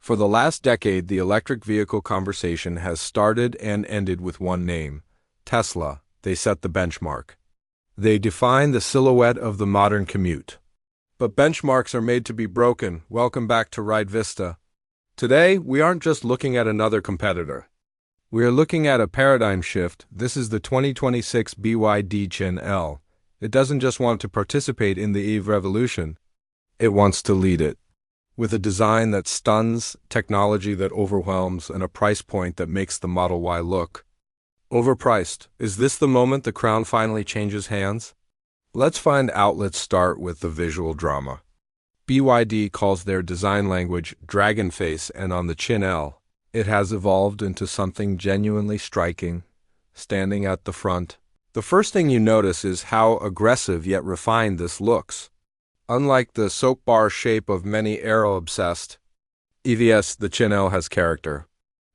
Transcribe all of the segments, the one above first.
For the last decade, the electric vehicle conversation has started and ended with one name: Tesla. They set the benchmark. They define the silhouette of the modern commute. But benchmarks are made to be broken. Welcome back to RideVista. Today, we aren't just looking at another competitor. We are looking at a paradigm shift. This is the 2026 BYD Qin L. It doesn't just want to participate in the EV revolution. It wants to lead it. With a design that stuns, technology that overwhelms, and a price point that makes the Model Y look overpriced. Is this the moment the crown finally changes hands? Let's find out. Let's start with the visual drama. BYD calls their design language dragon face, and on the Qin L, it has evolved into something genuinely striking. Standing at the front, the first thing you notice is how aggressive yet refined this looks. Unlike the soap bar shape of many aero-obsessed EVs, the Qin L has character.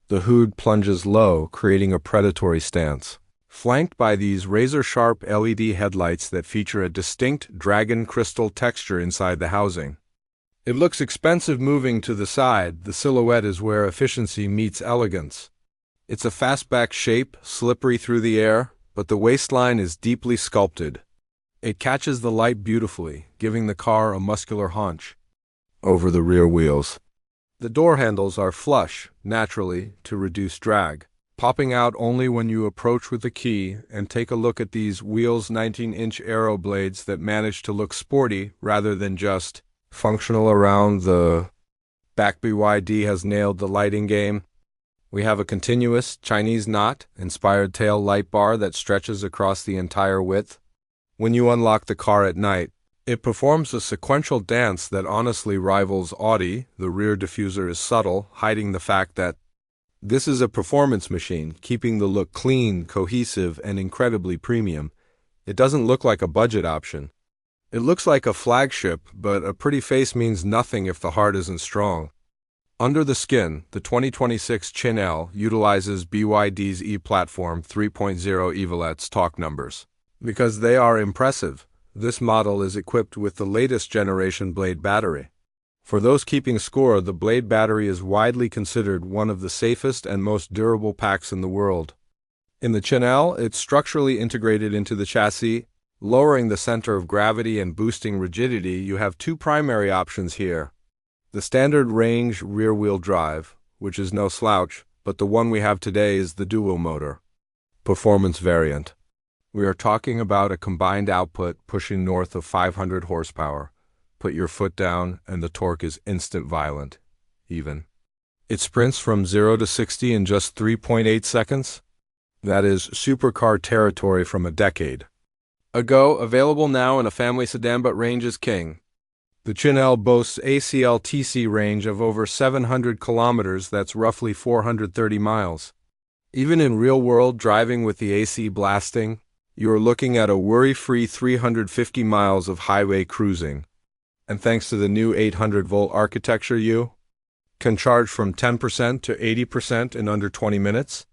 The hood plunges low, creating a predatory stance, flanked by these razor-sharp LED headlights that feature a distinct dragon crystal texture inside the housing. It looks expensive moving to the side. The silhouette is where efficiency meets elegance. It's a fastback shape, slippery through the air, but the waistline is deeply sculpted. It catches the light beautifully, giving the car a muscular haunch. Over the rear wheels, the door handles are flush, naturally, to reduce drag, popping out only when you approach with the key. And take a look at these wheels, 19-inch aero blades that manage to look sporty rather than just functional around the back. BYD has nailed the lighting game. We have a continuous Chinese knot-inspired tail light bar that stretches across the entire width. When you unlock the car at night, it performs a sequential dance that honestly rivals Audi. The rear diffuser is subtle, hiding the fact that this is a performance machine, keeping the look clean, cohesive, and incredibly premium. It doesn't look like a budget option. It looks like a flagship, but a pretty face means nothing if the heart isn't strong. Under the skin, the 2026 Qin L utilizes BYD's e-platform 3.0 EVLET's talk numbers. Because they are impressive, this model is equipped with the latest generation Blade battery. For those keeping score, the Blade battery is widely considered one of the safest and most durable packs in the world. In the Qin L, it's structurally integrated into the chassis, lowering the center of gravity and boosting rigidity. You have two primary options here: the standard range rear-wheel drive, which is no slouch, but the one we have today is the dual-motor performance variant. We are talking about a combined output pushing north of 500 horsepower. Put your foot down and the torque is instant, violent, even. It sprints from 0 to 60 in just 3.8 seconds. That is supercar territory from a decade ago. Available now in a family sedan, but range is king. The Qin L boasts ACLTC range of over 700 kilometers. That's roughly 430 miles. Even in real-world driving with the AC blasting, you are looking at a worry-free 350 miles of highway cruising. And thanks to the new 800-volt architecture, you can charge from 10% to 80% in under 20 minutes.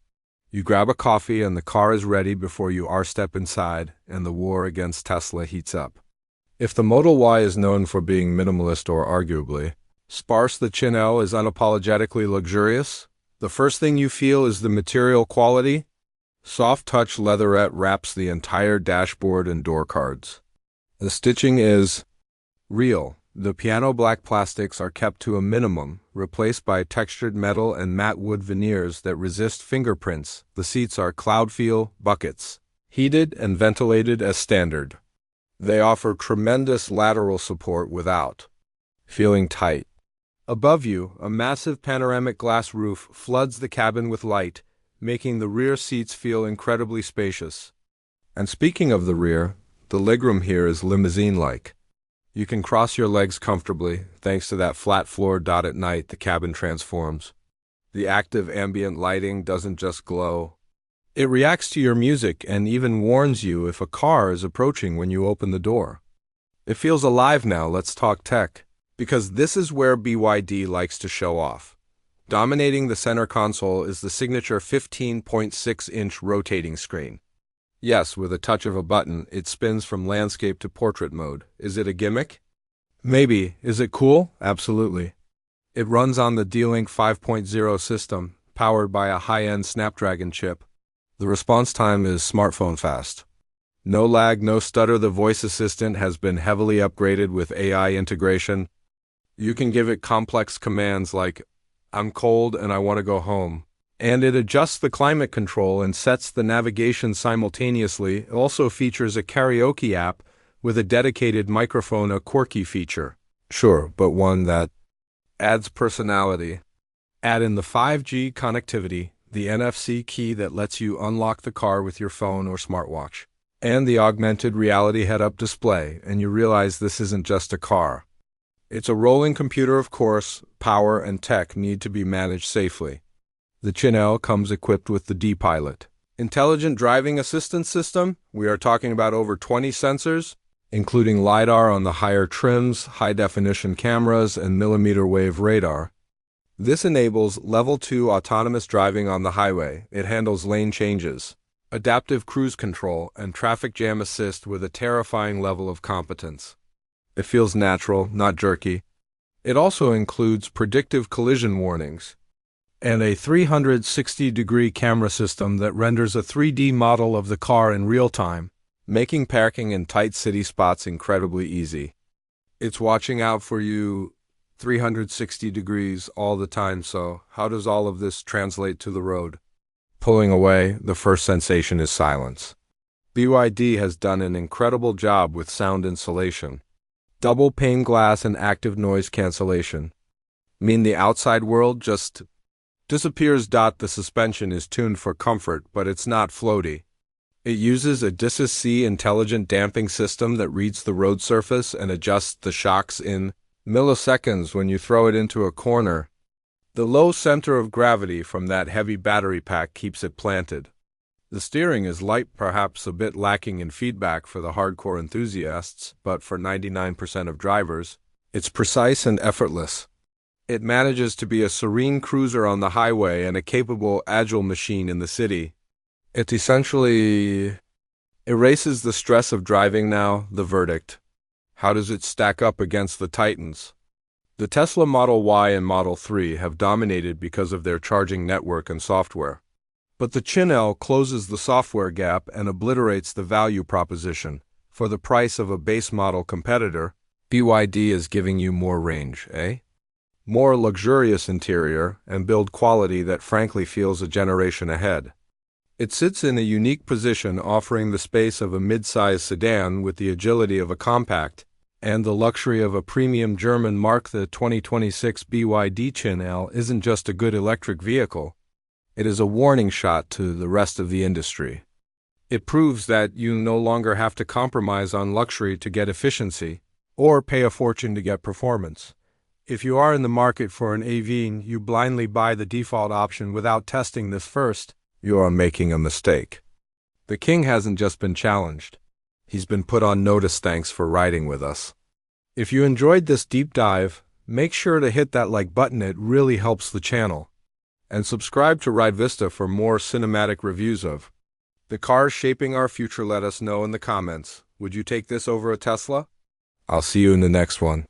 You grab a coffee and the car is ready before you step inside, and the war against Tesla heats up. If the Model Y is known for being minimalist or arguably sparse, the Qin L is unapologetically luxurious. The first thing you feel is the material quality. Soft touch leatherette wraps the entire dashboard and door cards. The stitching is real. The piano black plastics are kept to a minimum, replaced by textured metal and matte wood veneers that resist fingerprints. The seats are cloud-feel buckets, heated and ventilated as standard. They offer tremendous lateral support without feeling tight. Above you, a massive panoramic glass roof floods the cabin with light, making the rear seats feel incredibly spacious. And speaking of the rear, the legroom here is limousine-like. You can cross your legs comfortably, thanks to that flat floor. At night, the cabin transforms. The active ambient lighting doesn't just glow. It reacts to your music and even warns you if a car is approaching when you open the door. It feels alive now. Let's talk tech, because this is where BYD likes to show off. Dominating the center console is the signature 15.6-inch rotating screen. Yes, with a touch of a button, it spins from landscape to portrait mode. Is it a gimmick? Maybe. Is it cool? Absolutely. It runs on the DiLink 5.0 system, powered by a high-end Snapdragon chip. The response time is smartphone fast. No lag, no stutter. The voice assistant has been heavily upgraded with AI integration. You can give it complex commands like, "I'm cold and I want to go home." And it adjusts the climate control and sets the navigation simultaneously. It also features a karaoke app with a dedicated microphone, a quirky feature. Sure, but one that adds personality. Add in the 5G connectivity, the NFC key that lets you unlock the car with your phone or smartwatch, and the augmented reality head-up display, and you realize this isn't just a car. It's a rolling computer, of course. Power and tech need to be managed safely. The Qin L comes equipped with the D-Pilot intelligent driving assistance system. We are talking about over 20 sensors, including LiDAR on the higher trims, high-definition cameras, and millimeter-wave radar. This enables Level 2 autonomous driving on the highway. It handles lane changes, adaptive cruise control, and traffic jam assist with a terrifying level of competence. It feels natural, not jerky. It also includes predictive collision warnings and a 360-degree camera system that renders a 3D model of the car in real time, making parking in tight city spots incredibly easy. It's watching out for you 360 degrees all the time, so how does all of this translate to the road? Pulling away, the first sensation is silence. BYD has done an incredible job with sound insulation. Double pane glass and active noise cancellation mean the outside world just disappears. The suspension is tuned for comfort, but it's not floaty. It uses a DiSC intelligent damping system that reads the road surface and adjusts the shocks in milliseconds when you throw it into a corner. The low center of gravity from that heavy battery pack keeps it planted. The steering is light, perhaps a bit lacking in feedback for the hardcore enthusiasts, but for 99% of drivers, it's precise and effortless. It manages to be a serene cruiser on the highway and a capable, agile machine in the city. It essentially erases the stress of driving now. The verdict. How does it stack up against the titans? The Tesla Model Y and Model 3 have dominated because of their charging network and software. But the Qin L closes the software gap and obliterates the value proposition. For the price of a base model competitor, BYD is giving you more range, more luxurious interior, and build quality that frankly feels a generation ahead. It sits in a unique position, offering the space of a mid-size sedan with the agility of a compact and the luxury of a premium German marque. The 2026 BYD Qin L isn't just a good electric vehicle. It is a warning shot to the rest of the industry. It proves that you no longer have to compromise on luxury to get efficiency, or pay a fortune to get performance. If you are in the market for an AV, you blindly buy the default option without testing this first, you are making a mistake. The king hasn't just been challenged. He's been put on notice. Thanks for riding with us. If you enjoyed this deep dive, make sure to hit that like button. It really helps the channel. And subscribe to RideVista for more cinematic reviews of the cars shaping our future. Let us know in the comments. Would you take this over a Tesla? I'll see you in the next one.